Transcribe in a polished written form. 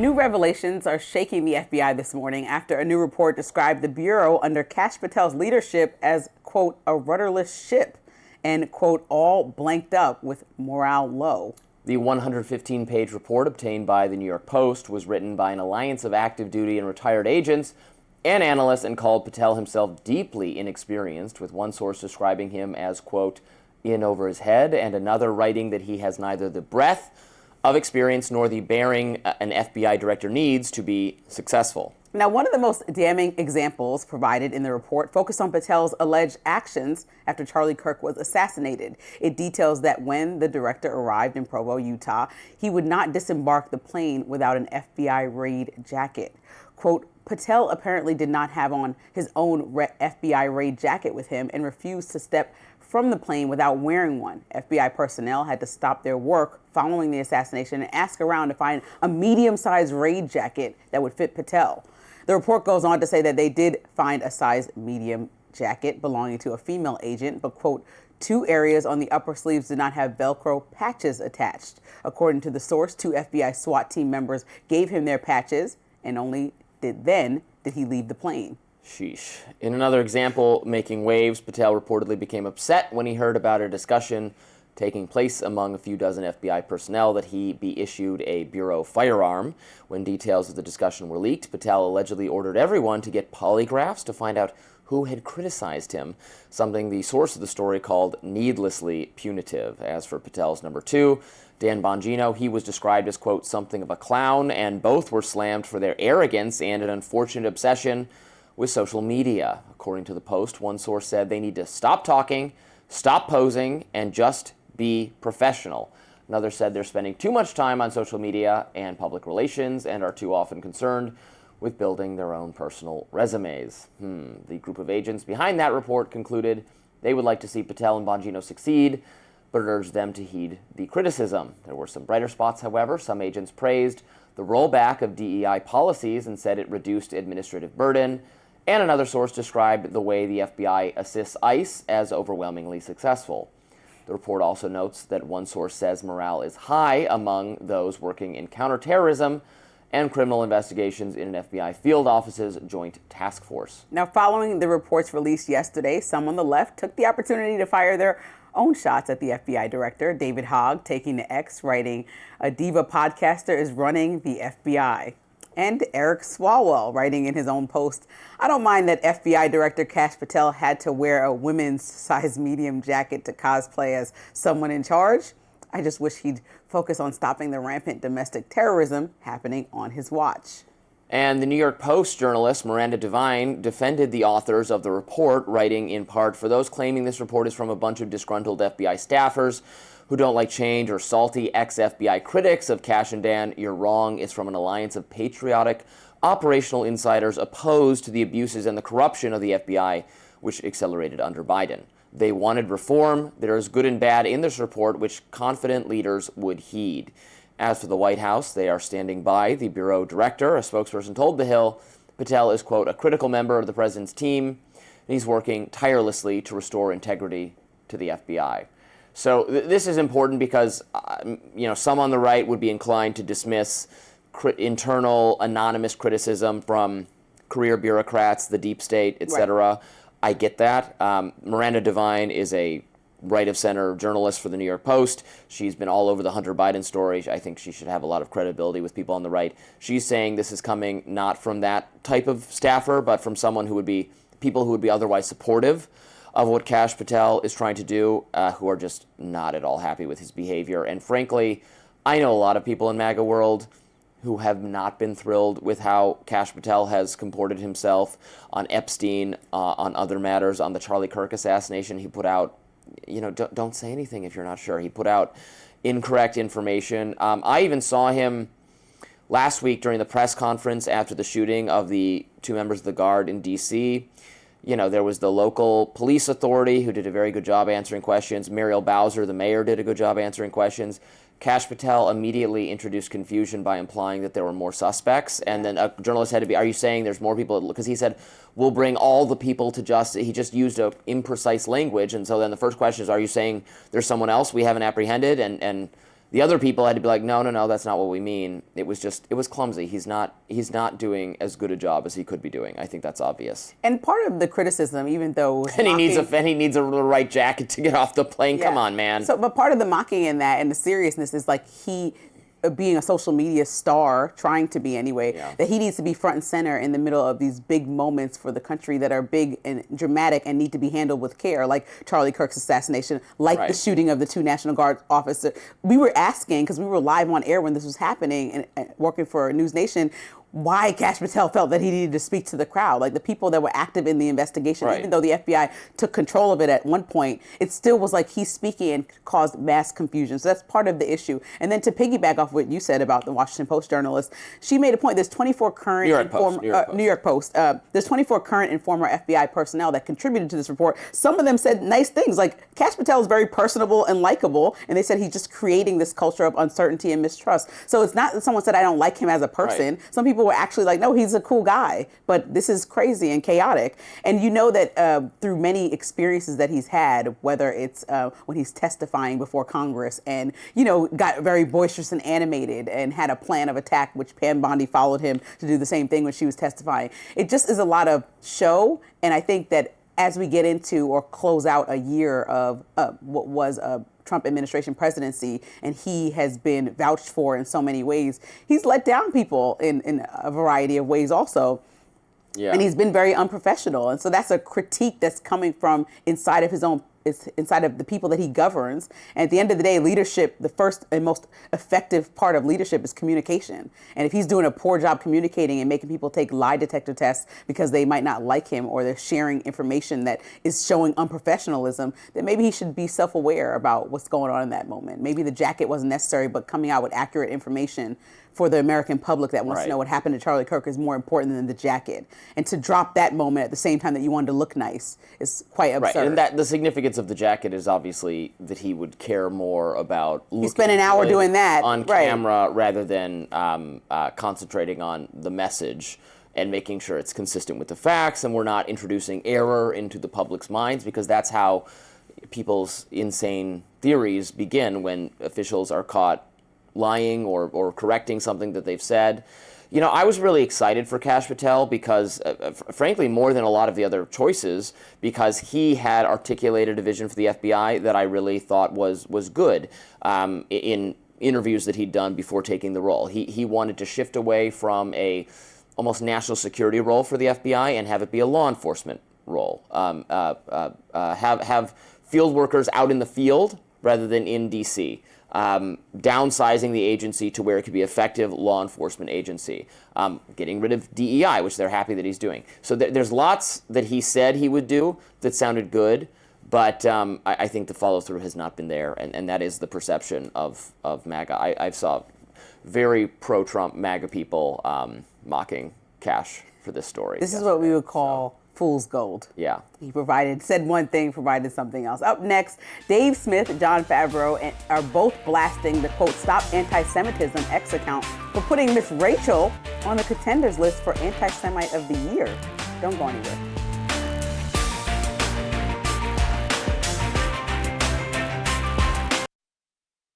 New revelations are shaking the FBI this morning after a new report described the Bureau under Kash Patel's leadership as, quote, a rudderless ship and, quote, all blanked up with morale low. The 115-page report obtained by the New York Post was written by an alliance of active duty and retired agents and analysts and called Patel himself deeply inexperienced, with one source describing him as, quote, in over his head, and another writing that he has neither the breadth of experience nor the bearing an FBI director needs to be successful. Now, one of the most damning examples provided in the report focused on Patel's alleged actions after Charlie Kirk was assassinated. It details that when the director arrived in Provo, Utah, he would not disembark the plane without an FBI raid jacket. Quote, Patel apparently did not have on his own FBI raid jacket with him and refused to step from the plane without wearing one. FBI personnel had to stop their work following the assassination and ask around to find a medium-sized raid jacket that would fit Patel. The report goes on to say that they did find a size medium jacket belonging to a female agent, but, quote, 2 areas on the upper sleeves did not have Velcro patches attached. According to the source, 2 FBI SWAT team members gave him their patches, and only then did he leave the plane. Sheesh. In another example making waves, Patel reportedly became upset when he heard about a discussion taking place among a few dozen FBI personnel that he be issued a Bureau firearm. When details of the discussion were leaked, Patel allegedly ordered everyone to get polygraphs to find out who had criticized him, something the source of the story called needlessly punitive. As for Patel's number 2, Dan Bongino, he was described as, quote, something of a clown, and both were slammed for their arrogance and an unfortunate obsession with social media. According to the Post, one source said they need to stop talking, stop posing, and just be professional. Another said they're spending too much time on social media and public relations and are too often concerned with building their own personal resumes. The group of agents behind that report concluded they would like to see Patel and Bongino succeed, but urged them to heed the criticism. There were some brighter spots, however. Some agents praised the rollback of DEI policies and said it reduced administrative burden, and another source described the way the FBI assists ICE as overwhelmingly successful. The report also notes that one source says morale is high among those working in counterterrorism and criminal investigations in an FBI field office's joint task force. Now, following the reports released yesterday, some on the left took the opportunity to fire their own shots at the FBI director. David Hogg taking to X, writing, a diva podcaster is running the FBI. And Eric Swalwell writing in his own post, I don't mind that FBI Director Kash Patel had to wear a women's size medium jacket to cosplay as someone in charge. I just wish he'd focus on stopping the rampant domestic terrorism happening on his watch. And the New York Post journalist Miranda Devine defended the authors of the report, writing in part, for those claiming this report is from a bunch of disgruntled FBI staffers who don't like change or salty ex-FBI critics of Kash and Dan, you're wrong. It's from an alliance of patriotic operational insiders opposed to the abuses and the corruption of the FBI, which accelerated under Biden. They wanted reform. There is good and bad in this report, which confident leaders would heed. As for the White House, they are standing by the Bureau director. A spokesperson told The Hill Patel is, quote, a critical member of the president's team, and he's working tirelessly to restore integrity to the FBI. So this is important because, some on the right would be inclined to dismiss internal anonymous criticism from career bureaucrats, the deep state, etc. Right. I get that. Miranda Devine is a right-of-center journalist for the New York Post. She's been all over the Hunter Biden story. I think she should have a lot of credibility with people on the right. She's saying this is coming not from that type of staffer, but from someone who would be, people who would be otherwise supportive of what Kash Patel is trying to do, who are just not at all happy with his behavior. And frankly, I know a lot of people in MAGA world who have not been thrilled with how Kash Patel has comported himself on Epstein, on other matters, on the Charlie Kirk assassination. He put out, don't say anything if you're not sure. He put out incorrect information. I even saw him last week during the press conference after the shooting of the 2 members of the Guard in D.C., there was the local police authority who did a very good job answering questions. Muriel Bowser, the mayor, did a good job answering questions. Kash Patel immediately introduced confusion by implying that there were more suspects. And then a journalist had to be, are you saying there's more people? Because he said, we'll bring all the people to justice. He just used a imprecise language. And so then the first question is, are you saying there's someone else we haven't apprehended? And The other people had to be like, no, that's not what we mean. It was clumsy. He's not doing as good a job as he could be doing. I think that's obvious. And part of the criticism, even though he needs a right jacket to get off the plane. Yeah. Come on, man. So, but part of the mocking in that and the seriousness is like he, being a social media star, trying to be anyway, that he needs to be front and center in the middle of these big moments for the country that are big and dramatic and need to be handled with care, like Charlie Kirk's assassination, like the shooting of the 2 National Guard officers. We were asking, because we were live on air when this was happening and working for News Nation, why Kash Patel felt that he needed to speak to the crowd. Like the people that were active in the investigation, even though the FBI took control of it at one point, it still was like he's speaking and caused mass confusion. So that's part of the issue. And then to piggyback off what you said about the Washington Post journalist, she made a point. There's 24 current New York Post. There's 24 current and former FBI personnel that contributed to this report. Some of them said nice things, like Kash Patel is very personable and likable, and they said he's just creating this culture of uncertainty and mistrust. So it's not that someone said I don't like him as a person. Some people were actually like, no, he's a cool guy, but this is crazy and chaotic. And you know that through many experiences that he's had, whether it's when he's testifying before Congress and, you know, got very boisterous and animated and had a plan of attack, which Pam Bondi followed him to do the same thing when she was testifying. It just is a lot of show. And I think that as we get into or close out a year of what was a Trump administration presidency, and he has been vouched for in so many ways, he's let down people in a variety of ways also. Yeah. And he's been very unprofessional. And so that's a critique that's coming from inside of his own, inside of the people that he governs. And at the end of the day, leadership, the first and most effective part of leadership is communication. And if he's doing a poor job communicating and making people take lie detector tests because they might not like him, or they're sharing information that is showing unprofessionalism, then maybe he should be self-aware about what's going on in that moment. Maybe the jacket wasn't necessary, but coming out with accurate information for the American public that wants to know what happened to Charlie Kirk is more important than the jacket. And to drop that moment at the same time that you wanted to look nice is quite absurd. Right, and that the significance of the jacket is obviously that he would care more about looking he spent an hour doing that on camera rather than concentrating on the message and making sure it's consistent with the facts, and we're not introducing error into the public's minds, because that's how people's insane theories begin, when officials are caught lying or correcting something that they've said. You know, I was really excited for Kash Patel because, frankly, more than a lot of the other choices, because he had articulated a vision for the FBI that I really thought was good in interviews that he'd done before taking the role. He wanted to shift away from a almost national security role for the FBI and have it be a law enforcement role. Have field workers out in the field rather than in D.C., downsizing the agency to where it could be effective law enforcement agency, getting rid of DEI, which they're happy that he's doing. So there's lots that he said he would do that sounded good, but I think the follow-through has not been there, and that is the perception of MAGA. I saw very pro-Trump MAGA people mocking Kash for this story. This is what we would call fool's gold. Yeah. He said one thing, provided something else. Up next, Dave Smith and John Favreau are both blasting the, quote, Stop Anti-Semitism X account for putting Miss Rachel on the contenders list for Anti-Semite of the Year. Don't go anywhere.